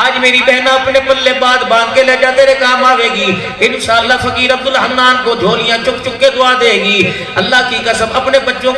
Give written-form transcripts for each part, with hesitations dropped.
आज मेरी बहना अपने पल्ले बात बांध के ले जा, तेरे काम आवेगी इंशाअल्लाह। फकीर अब्दुल हन्नान को झोलियां चुक चुक के दुआ देगी। अल्लाह की कसम अपने बच्चों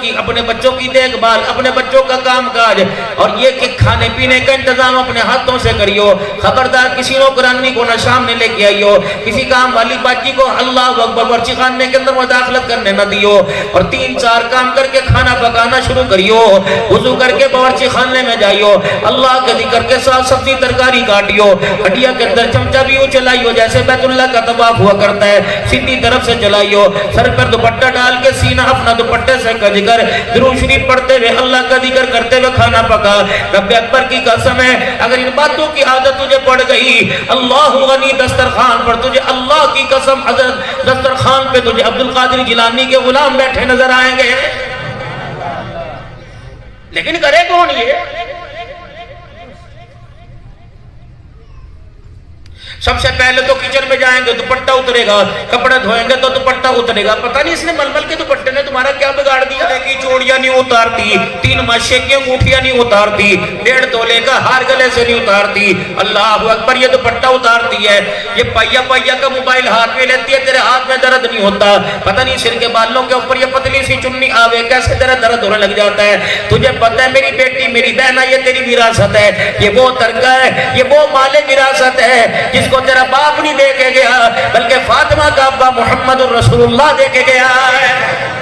की देखभाल, अपने बच्चों का काम काज और ये कि खाने पीने का इंतजाम अपने हाथों से करियो। खबरदार किसी नौकरानी को न सामने लेके आइयो, किसी काम वाली बाजी को अल्लाह अकबर बावर्ची खाने के अंदर मुदाखलत करने न दियो। और 3-4 काम करके खाना पकाना शुरू करियो। वुजू करके बावर्ची खाने में जाइयो, अल्लाह के जिक्र के साथ सब्जी तरकारी काटियो। हड्डिया के अंदर चमचा भी यूं चलाइयो जैसे बैतुल्लाह का तवाफ हुआ करता है, सीधी तरफ से चलाइयो। सर पर दुपट्टा डाल के सीना अपना दुपट्टे से का जिक्र दुरूद शरीफ पढ़ते हुए अल्लाह का जिक्र करते हुए खाना पका। रब्बे अकबर की कसम है, अगर इन बातों की आदत तुझे पड़ गई, अल्लाहु गनी दस्तरखान पर तुझे अल्लाह की कसम हजरत दस्तरखान पे तुझे अब्दुल कादिर जिलानी के गुलाम बैठे नजर आएंगे। लेकिन करे कौन ये? सबसे पहले तो किचन में जाएंगे दुपट्टा उतरेगा, कपड़े धोएंगे तो दुपट्टा उतरेगा। पता नहीं इसने मलमल के दुपट्टे ने तुम्हारा क्या बिगाड़ दिया। देखी चूड़ियां नहीं उतारती, 3 माशे की अंगूठियां नहीं उतारती, 1.5 तोले का हार गले से नहीं उतारती। अल्लाह अकबर ये दुपट्टा उतारती है, ये पहिया का मोबाइल हाथ में लेती है, तेरे हाथ में दर्द नहीं होता। पता नहीं सिर के बालों के ऊपर ये पतली सी चुन्नी आवे कैसे तेरा दर्द होने लग जाता है। तुझे पता है मेरी बेटी मेरी बहना ये तेरी विरासत है, ये वो तरका है, ये वो माले विरासत है जिसको तेरा बाप नहीं दे के गया बल्कि फातिमा का अब्बा मोहम्मद रसूलुल्लाह दे के गया है।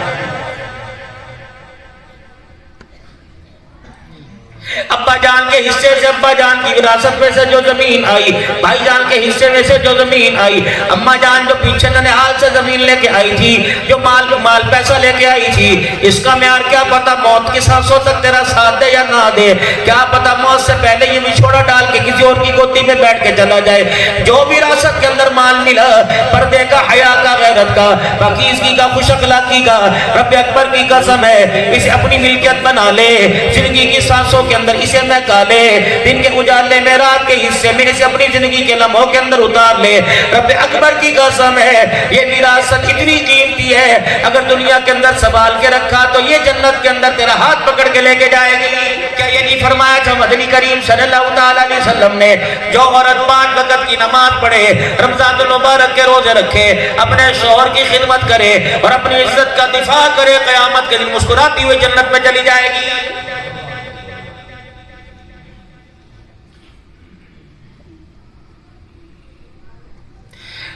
अब्बा जान के हिस्से से अब्बा जान की विरासत में से जो जमीन आई, भाई जान के हिस्से में से जो जमीन आई, अम्मा जान जो पीछे ननिहाल से जमीन लेके आई थी, जो माल पैसा लेके आई थी, इसका म्यार क्या पता मौत की सांसों तक तेरा साथ दे या ना दे। क्या पता मौत से पहले ये विछोड़ा डाल के किसी और की गोदी में बैठ के चला जाए। जो विरासत के अंदर माल मिला, पर्दे का, हया का, गैरत का, पाकीज़गी का, खुश अखलाकी का, रब्बे अकबर की कसम है इसे अपनी मिल्कियत बना ले। जिंदगी की सांसों के अंदर इसे महका ले, दिन के उजाले में रात के हिस्से में इसे अपनी जिंदगी के लम्हों के अंदर उतार ले। रब्बे अकबर की कसम है ये विरासत इतनी कीमती है, अगर दुनिया के अंदर संभाल के रखा तो ये जन्नत के अंदर तेरा हाथ पकड़ के लेके जाएगी। क्या ये नहीं फरमाया था मदनी करीम सल्लल्लाहु अलैहि वसल्लम ने, जो औरत 5 वक्त की नमाज पढ़े, रमजान मुबारक के रोजे रखे, अपने शौहर की खिदमत करे और अपनी इज्जत का दिफा करे, कयामत के दिन मुस्कुराती हुई जन्नत में चली जाएगी।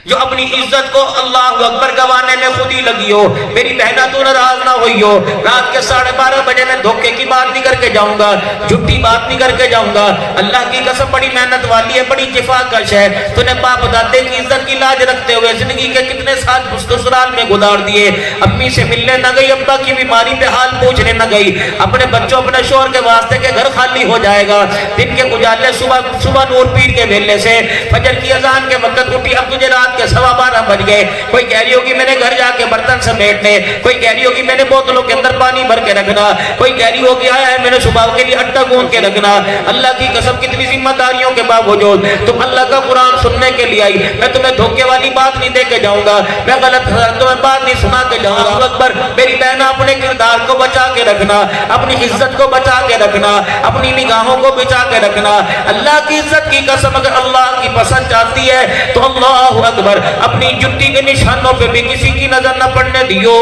जो अपनी इज्जत को अल्लाह अकबर गवाने में खुद ही लगी हो। मेरी बहना तू नाराज ना हुई हो, रात के 12:30 बजे मैं धोखे की बात नहीं करके जाऊंगा, झूठी बात नहीं करके जाऊंगा। अल्लाह की कसम बड़ी मेहनत वाली है, बड़ी जिफाकश है। तूने बाप दादे की इज्जत की लाज रखते हुए जिंदगी के कितने साल ससुराल में गुजार दिए। अम्मी से मिलने न गई, अब्बा की बीमारी पे हाल पूछने न गई, अपने बच्चों अपने शोहर के वास्ते के घर खाली हो जाएगा। दिन के उजाले सुबह नूर पीर के वेले से फजर की अजान के वक्त उठी, अब तुझे रात के 12:15 बज गए। कोई कह रही होगी मैंने घर जाके बर्तन समेटने, कोई कह रही होगी मैंने बोतलों के अंदर पानी भर के रखना, कोई कह रही होगी आया है मैंने सुबह के लिए आटा गूंद के रखना। अल्लाह की कसम कितनी जिम्मेदारियों के बावजूद तुम अल्लाह का कुरान सुनने के लिए आई। मैं तुम्हें धोखे वाली बात नहीं दे के जाऊंगा, मैं गलत तुम्हें बात नहीं सुना के जाऊंगा। अकबर मेरी बहना अपने किरदार को बचा के रखना, अपनी इज्जत को बचा के रखना, अपनी निगाहों को बचा के रखना। अल्लाह की इज्जत की कसम अगर अल्लाह की पसंद चाहती है तो अल्लाह अकबर अपनी जुत्ती के निशानों पे भी किसी की नजर न पड़ने दियो।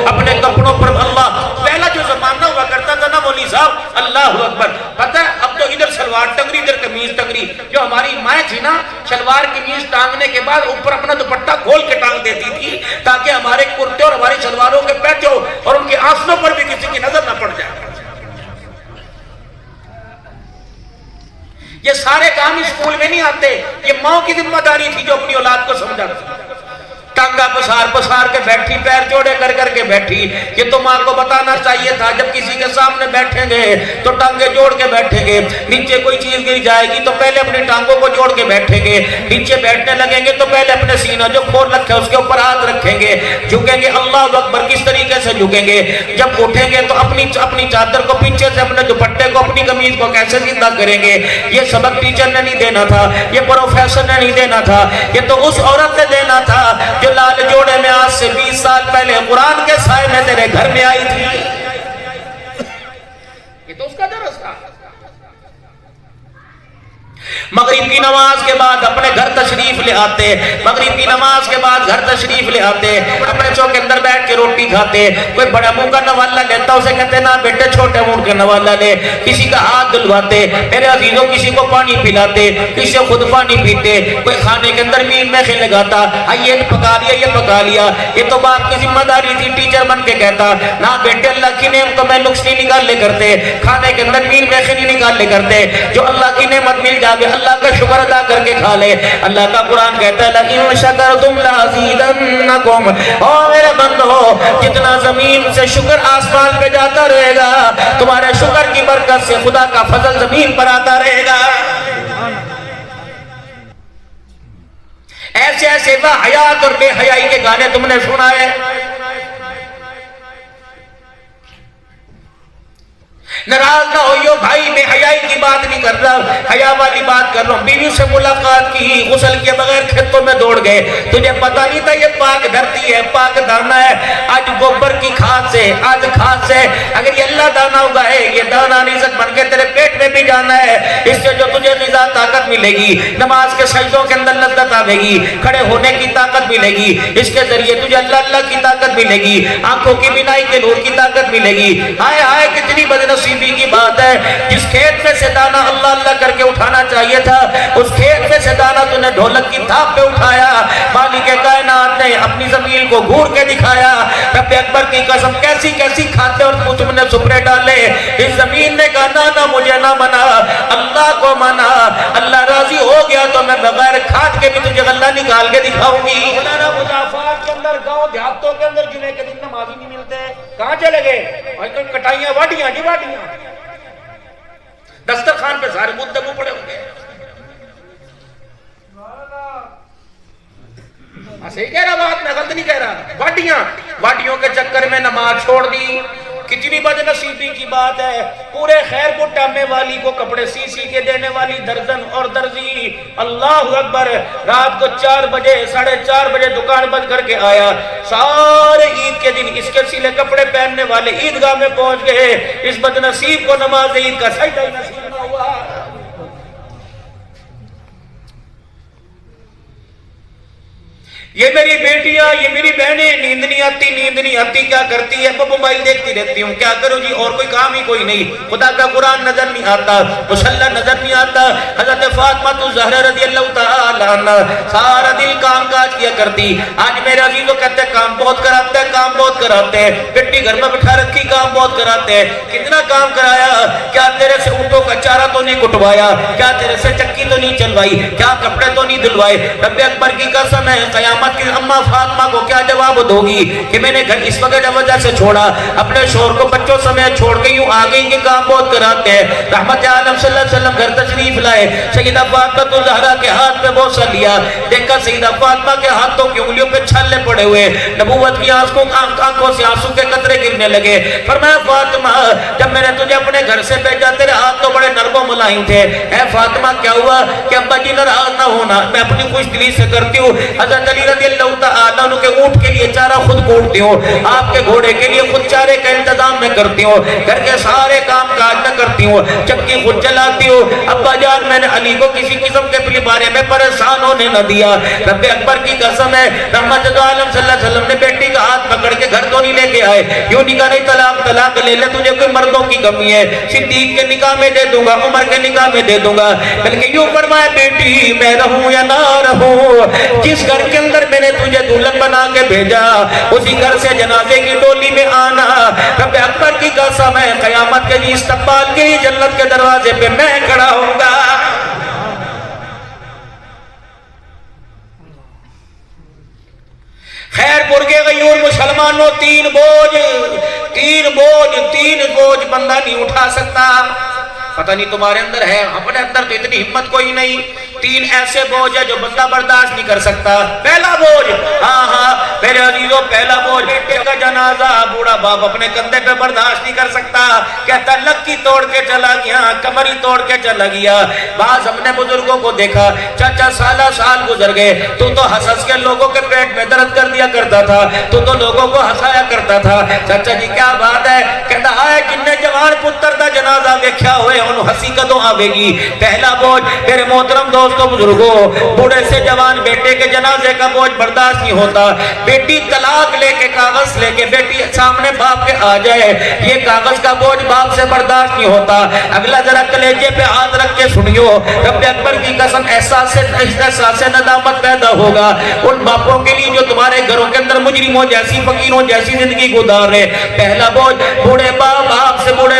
अपने कपड़ों पर अल्लाह, पहला जो जमाना हुआ करता था ना मौली साहब, अल्लाह अकबर, पता है अब तो इधर सलवार टंगरी इधर कमीज टंगरी। जो हमारी माए थी ना, सलवार कमीज टांगने के बाद ऊपर अपना दुपट्टा खोल के टांग देती थी ताकि हमारे कुर्ते और हमारी सलवारों के पैच हो और उनके आंसुओं पर भी किसी की नजर न पड़ जाए। ये सारे काम स्कूल में नहीं आते, ये माँ की जिम्मेदारी थी जो अपनी औलाद को समझा। टांगा पसार के बैठी, पैर जोड़े कर करके बैठी। ये तो माँ को बताना चाहिए था जब किसी के सामने बैठेंगे तो टांगे जोड़ के बैठेंगे। नीचे कोई चीज गिर जाएगी तो पहले अपनी टांगों को जोड़ के बैठेंगे। नीचे बैठने लगेंगे तो पहले अपने सीना जो खोल रखे उसके ऊपर हाथ रखेंगे, झुकेंगे। अल्लाह अकबर किस तरीके से झुकेंगे? जब उठेंगे तो अपनी चादर को पीछे से, अपने दुपट्टे को, अपनी कमीज को कैसे सीधा करेंगे। ये सबक टीचर ने नहीं देना था, ये प्रोफेसर ने नहीं देना था, ये तो उस औरत ने देना था जो लाल जोड़े में आज से 20 साल पहले कुरान के साए में तेरे घर में आई थी। ये तो उसका दरस था। मगरिब की नमाज के बाद अपने घर तशरीफ ले आते, मगरिब की नमाज के बाद घर तशरीफ ले आते, अपने चौक के अंदर बैठ के रोटी खाते। कोई बड़ा मुंह का नवाला लेता, उसे कहते ना बेटे छोटे मुंह का नवाला ले। किसी का हाथ धुलवाते, मेरे अजीजों किसी को पानी पिलाते, किसी खुद पानी पीते। कोई खाने के अंदर मीन में खेल लगाता, ये पका लिया ये पका लिया। ये तो बाप की जिम्मेदारी थी, टीचर बन के कहता ना बेटे अल्लाह की नेमत तो मैं नुक्स नहीं निकाल ले करते, खाने के अंदर मीन में नहीं निकाल ले करते। जो अल्लाह की नेमत मिल जाए अल्लाह का शुक्र अदा करके खा ले। अल्लाह का कुरान कहता है इन शकरतुम लाज़ीदन्नकुम, ओ मेरे बंदो जितना जमीन से शुक्र आसमान पे जाता रहेगा, तुम्हारे शुक्र की बरकत से खुदा का फजल जमीन पर आता रहेगा। ऐसे ऐसे हयात और बेहयाई के गाने तुमने सुना है। नाराज ना होइयो भाई, मैं हयाई की बात नहीं कर रहा, हया वाली बात कर रहा हूँ। बीवी से मुलाकात की, गुस्ल के बगैर खेतों में दौड़ गए, तुझे पता नहीं था ये पाक धरती है, पाक दाना है। आज गोबर की खाद से, आज खाद से अगर ये अल्लाह दाना उगाए, ये दाना रिज़्क़ बन के तेरे पेट में भी जाना है। इससे जो तुझे ग़िज़ा ताकत मिलेगी, नमाज के सजदों के अंदर लज्जत आवेगी, खड़े होने की ताकत मिलेगी, इसके जरिए तुझे अल्लाह अल्लाह की ताकत मिलेगी, आंखों की बिनाई के नूर की ताकत मिलेगी। हाय हाय कितनी बदनसीबी की बात है। जिस खेत में से दाना अल्लाह अल्लाह करके उठाना चाहिए था, उस खेत में से दाना तूने ढोलक की थाप पे उठाया। मालिक कायनात ने अपनी जमीन को घूर के दिखाया। रब अकबर की कसम कैसी कैसी खाते और मुझ में सुपरे डाले। इस जमीन ने कहा ना मुझे ना मना, अल्लाह को मना। अल्लाह राजी हो गया तो मैं बगैर खाद के भी तुझे गल्ला निकाल के दिखाऊंगी। मुजाफात के अंदर गांव देहातों के अंदर जुमे के दिन नमाजी नहीं मिलते, कहां चले गए? कटाइयां वाडियां जी वाडियां, दस्तरखान पे सारे मुद्दे मुंह पड़े होंगे। सही कह रहा बात, मैं गलत नहीं कह रहा। वाडियां वाडियों के चक्कर में नमाज छोड़ दी, कितनी बदनसीबी की बात है। पूरे खैरपुर टामे वाली को कपड़े सी सी के देने वाली दर्जन और दर्जी, अल्लाह अकबर, रात को 4 बजे 4:30 बजे दुकान बंद करके आया। सारे ईद के दिन इसके सिले कपड़े पहनने वाले ईदगाह में पहुंच गए। इस बदनसीब को नमाज ईद का सजदा नसीब ना हुआ। ये मेरी बेटियां, ये मेरी बहनें, नींद नहीं आती, नींद नहीं आती, क्या करती है? मोबाइल देखती रहती हूँ, क्या करूँ जी, और कोई काम ही कोई नहीं। खुदा का कुरान नजर नहीं आता, मुसल्ला नजर नहीं आता। हजरत फातिमा ज़हरा रज़ियल्लाहु तआला अन्हा सारा दिन काम काज किया करती। आज मेरे अजीजों कहते हैं काम बहुत कराते हैं, काम बहुत कराते हैं। बेटी घर में बैठा रखी, काम बहुत कराते हैं। कितना काम कराया? क्या तेरे से ऊँटों का चारा तो नहीं कुटवाया? क्या तेरे से चक्की तो नहीं चलवाई? क्या कपड़े तो नहीं धुलवाए? रब अकबर की कसम है, क़यामत की अम्मा फातिमा को क्या जवाब दोगी कि मैंने घर इस वजह से छोड़ा, अपने शोहर को बच्चों समेत छोड़ के यूं आ गई कि काम बहुत कराते हैं। रहमत आलम सल्लल्लाहु अलैहि वसल्लम घर तशरीफ लाए, सैयदा फातिमा ज़हरा के हाथ पे बोसा लिया। देखा सैयदा फातिमा के हाथों की उंगलियों पे छाले पड़े हुए, नबूवत की आंखों से आंसू के कतरे गिरने लगे। फरमाया फातिमा जब मैंने तुझे अपने घर से भेजा तेरे हाथ तो बड़े नरम मुलायम थे। ऐ फातिमा क्या हुआ कि अब्बा जी नाराज ना होना, मैं अपनी खुशदिली से करती हूँ। हज़रत अली रज़ियल्लाहु तआला अन्हु के ऊंट के लिए चारा खुद कूटती हूँ, आपके घोड़े के लिए खुद चारे का इंतजाम मैं करती हूँ, घर के सारे काम काज मैं करती हूँ, चक्की खुद चलाती हूँ। अब्बा जान मैंने अली को किसी किस्म के बारे में परेशान होने न दिया। रब अकबर की कसम है, रहमत आलम सल्लल्लाहु अलैहि वसल्लम ने बेटी का हाथ पकड़ के घर तो नहीं लेके आए, यूं निकाह नहीं तलाक तलाक ले ले, तुझे कोई मर्दों की कमी है, सिद्दीक के निकाह में दे दूंगा, उमर के निकाह में दे दूंगा। बल्कि यूं फरमाया बेटी मैं रहूं या ना रहूं, जिस घर के अंदर मैंने तुझे दुल्हन बना के भेजा उसी घर से जनाजे की डोली में आना। रब अकबर की कसम है, क़यामत के लिए इस्तकबाल के लिए जन्नत के दरवाजे पे मैं खड़ा होऊंगा। खैरपुर के गयूर मुसलमानों, तीन बोझ बंदा नहीं उठा सकता। पता नहीं तुम्हारे अंदर है, अपने अंदर तो इतनी हिम्मत कोई नहीं। तीन ऐसे बोझ है जो बंदा बर्दाश्त नहीं कर सकता। पहला बोझ, हाँ मेरे अजीजों, पहला बोझ बेटे का जनाजा बूढ़ा बाप अपने कंधे पे बर्दाश्त नहीं कर सकता। कहता लक्की तोड़ के चला गया, कमरी तोड़ के चला गया। बाज हमने बुजुर्गों को देखा, चाचा साल गुजर गए, तू तो हंस के लोगों के पेट में दर्द कर दिया करता था, तू तो लोगों को हंसाया करता था। चाचा जी क्या बात है? कहता है जिन्ने जवान पुत्र का जनाजा वेख्या हुए उन्होंने हंसी कदों आवेगी। पहला बोझ मेरे मोहतरम दोस्तों बुजुर्गों, बूढ़े से जवान बेटे के जनाजे का बोझ बर्दाश्त नहीं होता। बेटी तलाक लेके कागज लेके बेटी सामने बाप के आ जाए, ये कागज का बोझ बाप से बर्दाश्त नहीं होता। अगला जरा कलेजे पे हाथ रख के सुनियो, रब अकबर की कसम एहसास से नदामत पैदा होगा उन बापों के लिए जो तुम्हारे घरों के अंदर मुजरिमों जैसी फकीरों जैसी जिंदगी गुजार रहे। पहला बोझ बूढ़े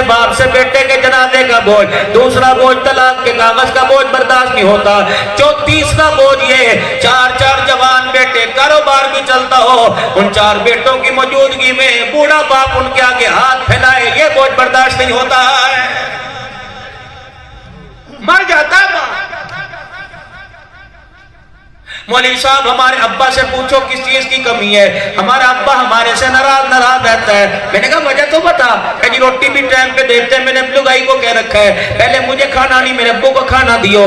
बाप से बेटे के जनाजे का बोझ, दूसरा बोझ तलाक के कागज का बोझ बर्दाश्त नहीं होता। जो तीसरा बोझ ये चार जवान बेटे, कारोबार भी चलता हो, उन चार बेटों की मौजूदगी में बूढ़ा बाप उनके आगे हाथ फैलाए, ये बोझ बर्दाश्त नहीं होता है, मर जाता है। मौलवी साहब हमारे अब्बा से पूछो किस चीज की कमी है, हमारा अब्बा हमारे से नाराज रहता है। मैंने कहा वजह तो बता। कहीं रोटी भी टाइम पे देते हैं, मैंने लुगाई को कह रखा है पहले मुझे खाना नहीं मेरे अब्बू को खाना दियो,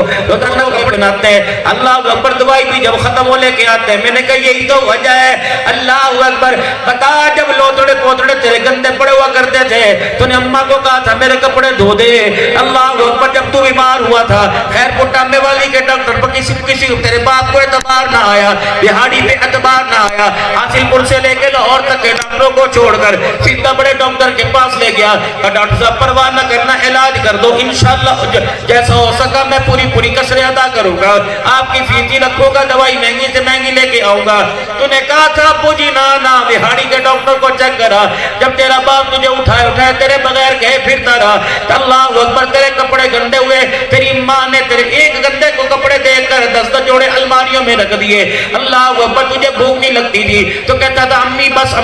बनाते हैं। अल्लाह अकबर दवाई भी जब खत्म हो लेके आते हैं। मैंने कहा यही तो वजह है। अल्लाह अकबर बता, जब लोथड़े पोतड़े तेरे गंदे पड़े हुआ करते थे तूने अम्मा को कहा था मेरे कपड़े धो दे। अल्लाह अकबर जब तू बीमार हुआ था खैर पुटामे वाली के डॉक्टर पर किसी तेरे बाप को ना आया, बिहाड़ी पे एतबार ना आया, हासिलपुर से लेके लाहौर तक के डॉक्टरों को छोड़कर सीधा बड़े डॉक्टर के पास ले गया। डॉक्टर साहब परवाह न करना, इलाज कर दो, इंशाल्लाह जैसा हो सका मैं पूरी कसरें अदा करूंगा, आपकी फीस रखूंगा, दवाई महंगी से महंगी लेके आऊंगा। तूने कहा था अब्बू जी ना बिहाड़ी के डॉक्टर को चेक करा, जब तेरा बाप तुझे उठाए तेरे बगैर गए फिरता रहा। अल्लाह अकबर तेरे कपड़े गंदे हुए, तेरी माँ ने तेरे एक गंदे को कपड़े देकर 10 जोड़े अलमारियों में रख दिए। अल्लाह अकबर तुझे भूख नहीं लगती थी तो कहता था अम्मी बस।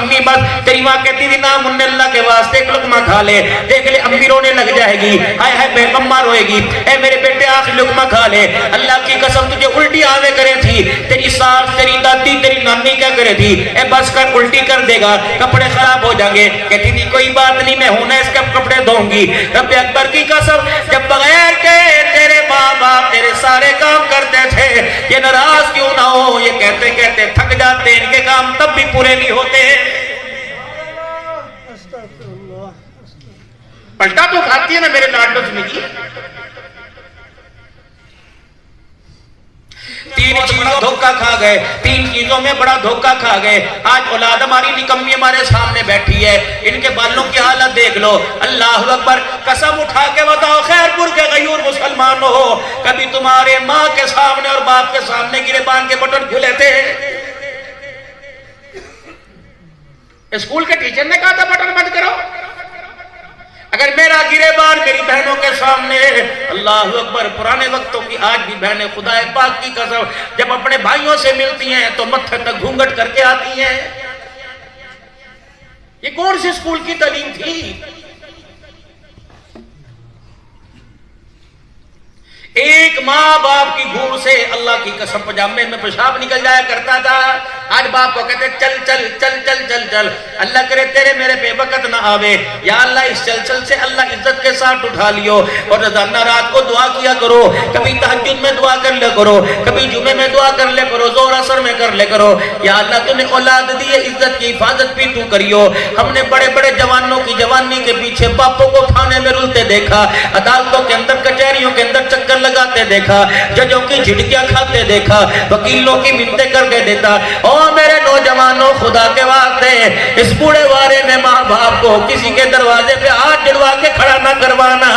तेरी माँ कहती थी ना मुन्ने अल्लाह के वास्ते एक लुकमा खा ले, देख ले अम्मी रोने लग जाएगी, हाय हाय बेगम्मा रोएगी, ए मेरे बेटे आखिर लुकमा खा ले। अल्लाह की कसम तुझे उल्टी आवे करे थी, तेरी सास तेरी दादी तेरी नानी क्या करे थी, ए बस कर उल्टी कर देगा कपड़े खराब हो जाएंगे। कहती थी कोई बात नहीं मैं हूं ना इसके कपड़े धोऊंगी। रब अकबर की कसम जब बगैर के तेरे माँ बाप तेरे सारे काम करते थे, ये नाराज क्यों ना हो, ये कहते कहते थक जाते, इनके काम तब भी पूरे नहीं होते। पलटा तो खाती है ना मेरे नाटक में जी। तीन चीजों धोखा खा गए, तीन चीजों में बड़ा धोखा खा गए। आज औलाद हमारी निकम्मी हमारे सामने बैठी है, इनके बालों की हालत देख लो। अल्लाह अकबर कसम उठा के बताओ खैरपुर के गयूर मुसलमान हो, कभी तुम्हारे माँ के सामने और बाप के सामने गिरेबान के बटन खुले थे? स्कूल के टीचर ने कहा था बटन बंद करो। अगर मेरा गिरेबान मेरी बहनों के सामने, अल्लाह अकबर पुराने वक्तों की आज भी बहनें खुदा पाक की कसम जब अपने भाइयों से मिलती हैं तो मत्थे तक घूंघट करके आती हैं। ये कौन सी स्कूल की तालीम थी? एक माँ बाप की घूर से अल्लाह की कसम पजामे में पेशाब निकल जाया करता था। आज बाप को कहते चल चल चल चल चल चल, अल्लाह करे तेरे मेरे पे वक़्त ना आवे। या अल्लाह इस चल चल से अल्लाह इज्जत के साथ उठा लियो। और रोजाना रात को दुआ किया करो, कभी तहज्जुद में दुआ कर ले करो, कभी जुमे में दुआ कर ले करो, जोर असर में कर ले करो। या अल्लाह तूने औलाद दी है, इज्जत की हिफाजत भी तू करियो। हमने बड़े बड़े जवानों की जवानी के पीछे बापों को थाने में रुलते देखा, अदालतों के अंदर कचहरियों के अंदर चक्कर लगाते देखा, जजों की झिड़कियां खाते देखा, वकीलों की मिन्नतें करके देता। और मेरे नौजवानों खुदा के वास्ते इस बूढ़े वारे में माँ बाप को किसी के दरवाजे पे हाथ जड़वा के खड़ा ना करवाना।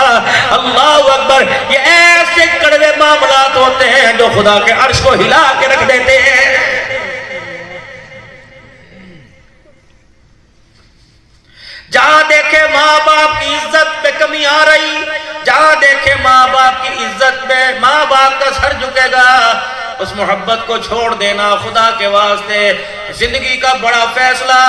अल्लाह अकबर, ये ऐसे कड़वे मामलात होते हैं जो खुदा के अर्श को हिला के रख देते हैं। जहां देखे माँ बाप की इज्जत पे कमी आ रही, जहां देखे माँ बाप की इज्जत में माँ बाप का सर झुकेगा, उस मोहब्बत को छोड़ देना खुदा के वास्ते। जिंदगी का बड़ा फैसला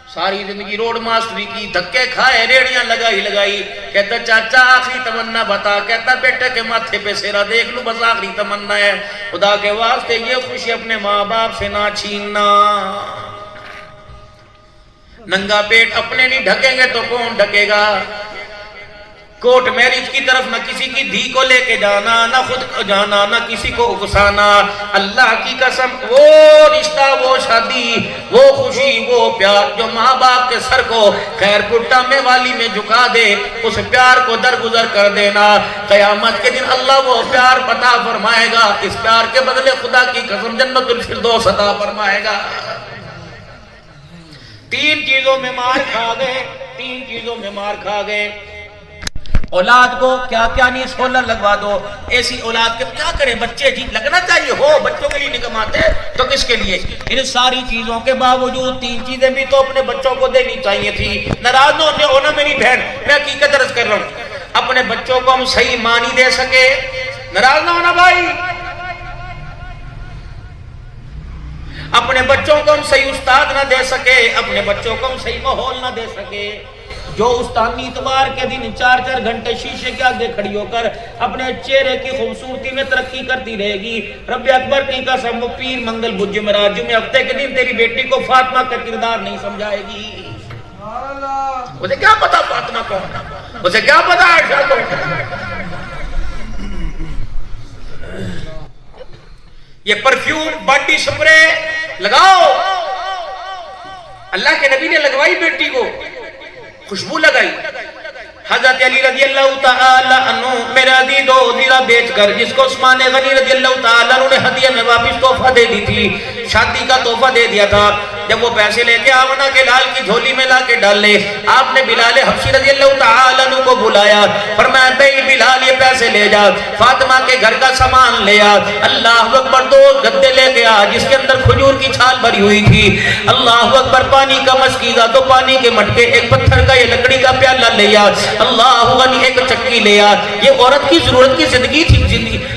सारी जिंदगी रोड मास्टरी की, धक्के खाए, रेड़ियां लगाई लगाई। कहता चाचा आखिरी तमन्ना बता। कहता बेटे के माथे पे सेरा देख लूं, बस आखिरी तमन्ना है। खुदा के वास्ते ये खुशी अपने माँ बाप से ना छीनना। नंगा पेट अपने नहीं ढकेंगे तो कौन ढकेगा। कोर्ट मैरिज की तरफ न किसी की धी को लेके जाना, न खुद को जाना, न किसी को उकसाना। अल्लाह की कसम, वो रिश्ता, वो शादी, वो खुशी, वो प्यार जो माँ बाप के सर को खैरपुट्टा में वाली में झुका दे, उस प्यार को दरगुजर कर देना। कयामत के दिन अल्लाह वो प्यार अता फरमाएगा। इस प्यार के बदले खुदा की कसम जन्नतुल फिरदौस अता फरमाएगा। तीन चीजों में मार खा गए, तीन चीजों में मार खा गए। औलाद को क्या क्या नहीं सोलर लगवा दो। ऐसी औलाद के क्या करें बच्चे, जी लगना चाहिए हो, बच्चों के लिए नहीं कमाते तो किसके लिए। इन सारी चीजों के बावजूद तीन चीजें भी तो अपने बच्चों को देनी चाहिए थी। नाराज न होना मेरी बहन, मैं हकीकत अर्ज कर रहा हूं। अपने बच्चों को हम सही मां नहीं दे सके, नाराज ना होना भाई। अपने बच्चों को हम सही उस्ताद ना दे सके, अपने बच्चों को हम सही माहौल ना दे सके। जो उस्ताद इतवार के दिन 4-4 घंटे शीशे के आगे खड़ी होकर अपने चेहरे की खूबसूरती में तरक्की करती रहेगी। रब्बे अकबर की कसम, वो पीर मंगल बुध जुमेरात जुमे हफ्ते के दिन तेरी बेटी को फातिमा का किरदार नहीं समझाएगी। उसे क्या पता फातिमा कौन, उसे क्या पता आयशा कौन। ये परफ्यूम बॉडी स्प्रे लगाओ, अल्लाह के नबी ने लगवाई बेटी को, खुशबू लगाई। हजरत अली रज़ी अल्लाह तआला अन्हु मेरा दी दो दिला बेचकर जिसको उस्मान गनी रज़ी अल्लाह तआला अन्हु ने हदिया में वापस तोहफा दे दी थी, शादी का तोहफा दे दिया था। जब वो पैसे लेके आमना के लाल की झोली में लाके डाल ले, आपने बिलाल हबशी रज़ी अल्लाह तआला अन्हु को बुलाया, फरमाया भाई बिलाल ये पैसे ले जा, फातिमा के घर का सामान ले आ। अल्लाह अकबर, 2 गद्दे लेके आ जिसके अंदर खजूर की छाल भरी हुई थी। अल्लाह अकबर, पानी का मस्कीजा, 2 पानी के मटके, एक पत्थर का ये लकड़ी का प्याला ले आ। अल्लाह गनी, एक चक्की ले आ। ये औरत की जरूरत की जिंदगी थी,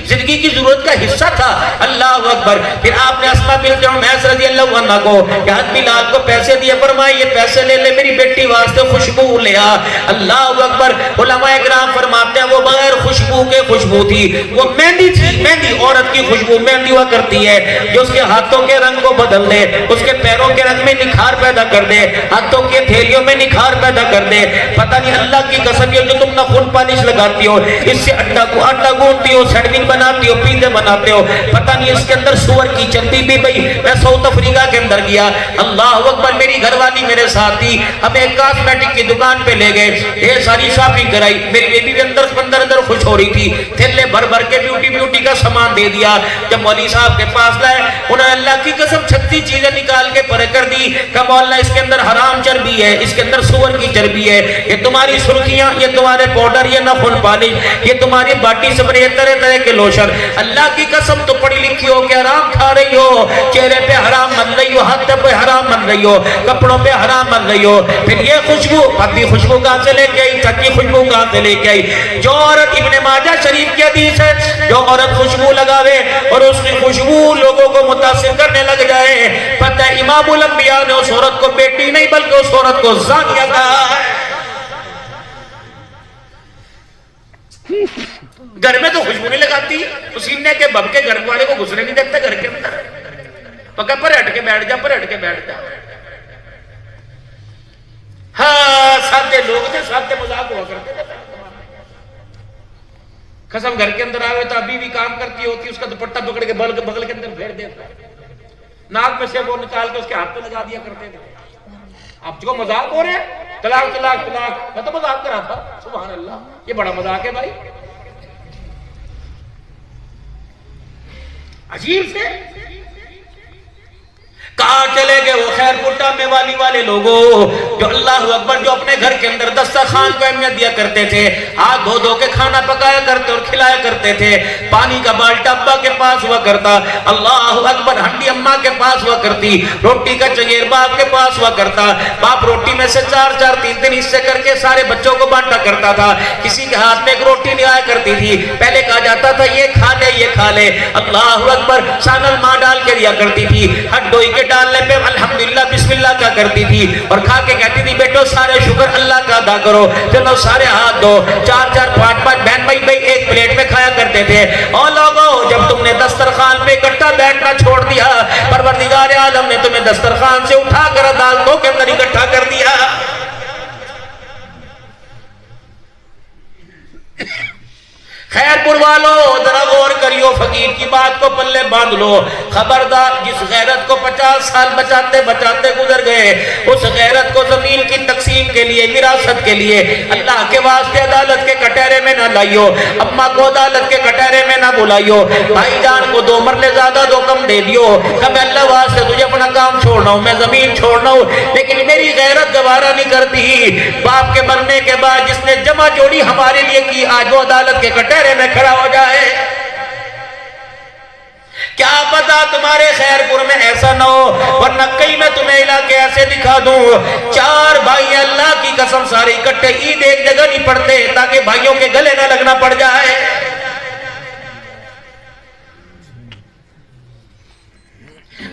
जिंदगी की जरूरत का हिस्सा था। अल्लाह अकबर। फिर आपने अस्मा बिन्त उमैस रज़ी अल्लाह अन्हा को, बिलाल को पैसे दिए, फरमाया ये पैसे ले ले, मेरी बेटी वास्ते खुशबू ले आ। अल्लाह अकबर। उलमाए किराम फरमाते हैं वो बगैर खुशबू के खुशबू थी, वो मेहंदी थी। मेहंदी, औरत की खुशबू मेहंदी हुआ करती है जो उसके हाथों के रंग को बदल दे, उसके पैरों के रंग में निखार पैदा कर दे, हाथों के थैलियों में निखार पैदा कर दे। पता नहीं अल्लाह की कसम, ये जो तुम नाखून पालिश लगाती हो, इससे आटा गूंथती हो, सैंडविच बनाती हो, पिज़्ज़ा बनाते हो, पता नहीं इसके अंदर सुअर की चर्बी भी। भाई मैं साउथ अफ्रीका के अंदर गया, अल्लाह अकबर, मेरी घरवाली मेरे साथ थी, हमें एक कॉस्मेटिक की दुकान पे ले गए, ढेर सारी शॉपिंग कराई। मेरी बेबी भी अंदर अंदर खुश हो रही थी, थैले भर भर के ब्यूटी का सामान दे दिया। जब मौली साहब के पास लाए, उन्होंने अल्लाह की कसम 36 चीजें निकाल के परे कर दी। कहा मौला इसके अंदर हराम चर्बी है, इसके अंदर सुअर की चर्बी है, ये तुम्हारी सुर्खियां, ये तुम्हारे पाउडर, ये नाखून पालिश, ये तुम्हारी बॉडी स्प्रे, तरह तरह के लोशन। अल्लाह की कसम तो पढ़ी लिखी हो के हराम खा रही हो, चेहरे पे हराम बन रही हो, हाथ पे हराम बन रही हो, कपड़ों पे हराम बन रही हो। फिर ये खुशबू, पति खुशबू कहां से लेके आई, चक्की खुशबू कहां से लेके आई। जो औरत, इब्ने माजा शरीफ की हदीस है, जो औरत खुशबू लगावे और उसकी खुशबू लोगों को मुतासिर करने लग जाए, पता है इमामुल अंबिया ने उस औरत को बेटी नहीं बल्कि उस औरत को ज़ानिया कहा। घर में तो खुशबू नहीं लगाती, पसीने के बब के घर वाले को घुसने नहीं देते घर के अंदर। पक्का पर हट के बैठ जा, पर हट के बैठ जा। हाँ, सादे लोग थे, सादे मजाक हुआ करते थे। कसम घर के अंदर आवे तो अभी भी काम करती होती, उसका दुपट्टा पकड़ के बगल के अंदर फेर देता, नाक में से वो निकाल के उसके हाथ पे लगा दिया करते थे। आप जो मजाक हो रहे हैं, तलाक तलाक तलाक, मैं तो मजाक कर रहा था। सुभान अल्लाह, ये बड़ा मजाक है भाई, अजीब से। कहां चले गए वो खैरपुट्टा में वाली वाले लोगों जो अल्लाह अकबर, जो अपने घर के अंदर दस्तरखान को अहमियत दिया करते थे, हाथ धो धो के खाना पकाया करते और खिलाया करते थे। पानी का बाल्टा अब्बा के पास हुआ करता, अल्लाह अकबर, हंडी अम्मा के पास हुआ करती, रोटी का चगेर बाप के पास हुआ करता। बाप रोटी में से 4-4, 3-3 हिस्से करके सारे बच्चों को बांटा करता था। किसी के हाथ में एक रोटी नहीं आया करती थी, पहले कहा जाता था ये खा ले, ये खा ले। अल्लाह अकबर, सानल माँ डाल के दिया करती थी, हट डोई के डालने पे अल्हम्दुलिल्लाह बिस्मिल्लाह का करती थी और खा के कहती थी बेटो सारे शुक्र अल्लाह का अदा करो, चलो सारे हाथ दो। 4-4, 5-5 बहन भाई एक प्लेट में खाया करते थे। और लोगों, जब तुमने दस्तरखान पे इकट्ठा बैठना छोड़ दिया, परवरदिगार आलम ने तुम्हें दस्तरखान से उठाकर अदालतों के अंदर इकट्ठा कर दिया। खैरपुर वालों, जरा गौर करियो, फकीर की बात को पल्ले बांध लो। खबरदार, जिस गैरत को 50 साल बचाते बचाते गुजर गए, उस गैरत को जमीन की तकसीम के लिए, विरासत के लिए अल्लाह के वास्ते अदालत के कटहरे में ना लाइयो, अम्मा को अदालत के कटहरे में ना बुलाइयो, भाईजान को 2 मरले ज्यादा 2 कम दे दियो। कब अल्लाह वास्ते तुझे अपना काम छोड़ना हूं, मैं जमीन छोड़ना हूं, लेकिन मेरी गैरत गवारा नहीं करती। बाप के बनने के बाद जिसने जमा जोड़ी हमारे लिए की, आज वो अदालत के कटहरे में खड़ा हो जाए। क्या पता तुम्हारे खैरपुर में ऐसा ना हो, वरना कई मैं तुम्हें इलाके ऐसे दिखा दूं, 4 भाई अल्लाह की कसम सारे इकट्ठे ईद एक जगह नहीं पढ़ते ताकि भाइयों के गले ना लगना पड़ जाए।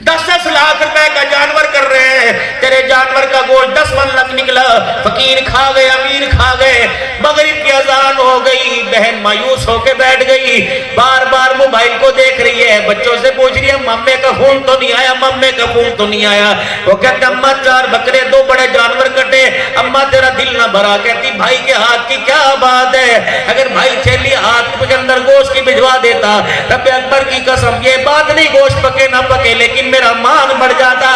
10-10 लाख रुपए का जानवर कर रहे हैं, तेरे जानवर का गोश्त 10 मन लग निकला, फकीर खा गए, अमीर खा गए, मगरिब की अजान हो गई, बहन मायूस होके बैठ गई, बार बार मोबाइल को देख रही है, बच्चों से पूछ रही है मम्मे का फोन तो नहीं आया, मम्मे का फोन तो नहीं आया। वो कहते अम्मा 4 बकरे 2 बड़े जानवर कटे, अम्मा तेरा दिल ना भरा। कहती भाई के हाथ की क्या बात है, अगर भाई थैली हाथ के अंदर गोश्त की भिजवा देता, रब्बे अकबर की कसम ये बात नहीं गोश्त पके ना पके, लेकिन मेरा मान बढ़ जाता।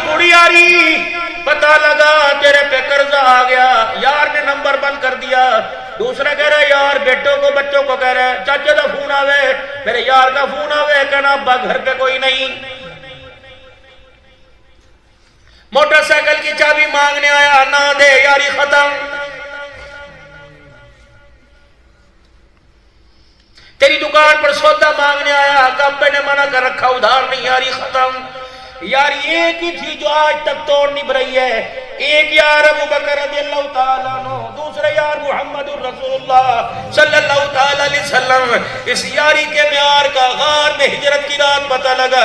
गुड़ियारी, पता लगा तेरे पे कर्जा आ गया, यार ने नंबर बंद कर दिया। दूसरा कह रहा है यार बेटों को बच्चों को कह रहा है चाचे का फोन आवे, मेरे यार का फोन आवे, कहना अब्बा घर पे कोई नहीं। मोटरसाइकिल की चाबी मांगने आया, ना दे, यारी खत्म। तेरी दुकान पर सौदा मांगने आया, अब्बे ने मना कर रखा, उधार नहीं, यारी खत्म। यार एक ही थी जो आज तक तोड़ नहीं रही है, एक यार अबू बकर रज़ियल्लाहु ताला अन्हु, दूसरे यार मुहम्मदुर रसूलुल्लाह सल्लल्लाहु ताला अलैहि वसल्लम। इस यारी के म्यार का गार में हिजरत की रात पता लगा,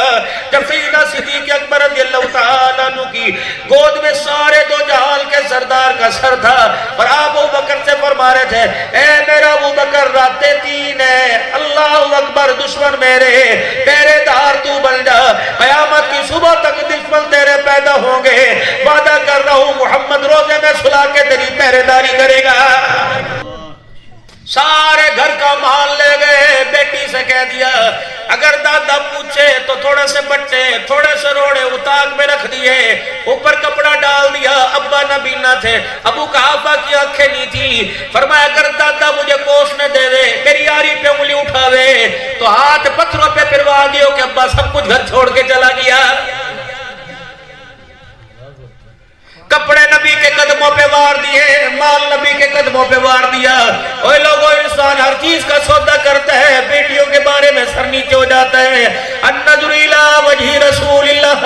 जब सैयदना सिद्दीक़ अकबर रज़ियल्लाहु ताला अन्हु की गोद में सारे 2 जहान के सरदार का सर था, और आप अबू बकर से फरमा रहे थे, ए मेरा अबू बकर रातें 3 है, अल्लाह अकबर, दुश्मन मेरे पहरेदार तू बन जा, कयामत की सुबह तक दुश्मन तेरे पैदा होंगे, वादा कर रहा हूं मोहम्मद रोजे में सुला के तेरी पहरेदारी करेगा। सारे घर का माल ले गए, बेटी से कह दिया अगर दादा पूछे तो थोड़े से बट्टे, थोड़े से रोड़े उताक में रख दिए, ऊपर कपड़ा डाल दिया। अब्बा नबीना थे, अबू कहाफा की आंखें नहीं थी, फरमाया अगर दादा मुझे कोसने देवे, मेरी यारी पे उंगली उठावे तो हाथ पत्थरों पे फिरवा दियो कि अब्बा सब कुछ घर छोड़ के चला गया। कपड़े नबी के कदमों पे वार दिए, माल नबी के कदमों पे वार दिया। ओए लोगों, इंसान हर चीज का सौदा करता है, बेटियों के बारे में सर नीचे हो जाता है। अन्नज़ुर इला वजही रसूलिल्लाह,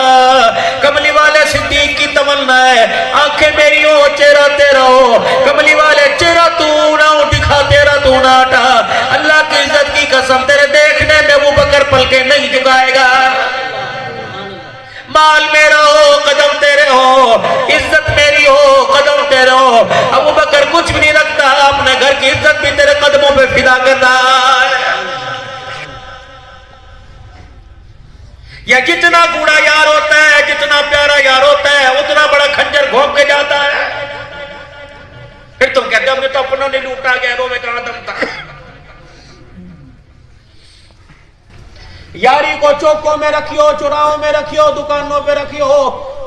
कमली वाले सिद्दीक की तमन्ना है, आंखें मेरी हो चेहरा तेरा हो, कमली वाले चेहरा तू ना दिखा, तेरा तू ना हटा। अल्लाह की इज्जत की कसम, तेरे देखने में अबू बकर पलके नहीं झुकाएगा। माल मेरा हो, कदम तेरे हो, इज्जत मेरी हो, कदम तेरे हो। अबू बकर कुछ भी नहीं रखता, अपने घर की इज्जत भी तेरे कदमों पे फिदा कर रहा है। या जितना कूड़ा यार होता है, जितना प्यारा यार होता है, उतना बड़ा खंजर घोंप के जाता है। फिर तुम कहते हो हमने तो अपनों ने लूटा, गैरों में कहां दम था। यारी को चौकों में रखियो, चौराहों में रखियो, दुकानों पे रखियो,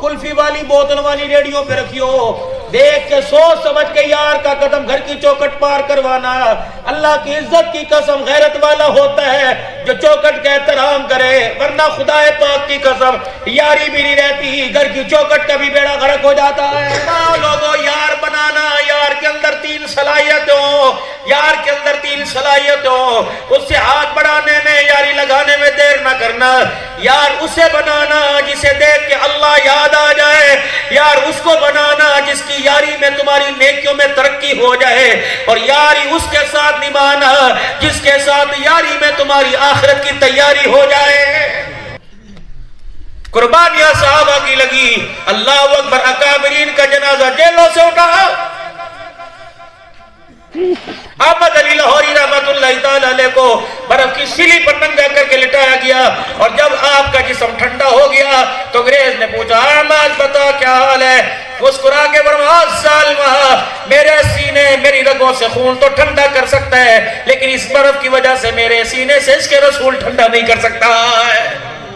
कुल्फी वाली बोतल वाली रेडियो पे रखियो। देख के सोच समझ के यार का कदम घर की चौखट पार करवाना। अल्लाह की इज्जत की कसम, गैरत वाला होता है जो चौखट का एहतराम करे, वरना खुदाए पाक की कसम यारी भी नहीं रहती, घर की चौखट का भी बेड़ा गर्क हो जाता है। लोगों, यार बनाना, यार के अंदर 3 सलाहियत हो, यार के अंदर 3 सलाहियत हो, उससे हाथ बढ़ाने में, यारी लगाने में देर ना करना। यार उसे बनाना जिसे देख के अल्लाह याद आ जाए, यार उसको बनाना जिसकी यारी में तुम्हारी नेकियों में तरक्की हो जाए, और यारी उसके साथ निभाना जिसके साथ यारी में तुम्हारी आखिरत की तैयारी हो जाए। कुर्बानियां सहाबा की लगी, अल्लाह अकबर, अकाबरीन का जनाजा जेलों से उठा। अहमद अली लाहौरी रहमतुल्लाहि तआला अलैह को बर्फ की सिली पर नंगा करके लिटाया गया, और जब आपका जिस्म ठंडा हो गया तो अंग्रेज ने पूछा, अहमद बता क्या हाल है? मुस्कुरा के फरमाया, सालमा, मेरे सीने, मेरी रगों से खून तो ठंडा कर सकता है, लेकिन इस बर्फ की वजह से मेरे सीने से इसके रसूल ठंडा नहीं कर सकता है।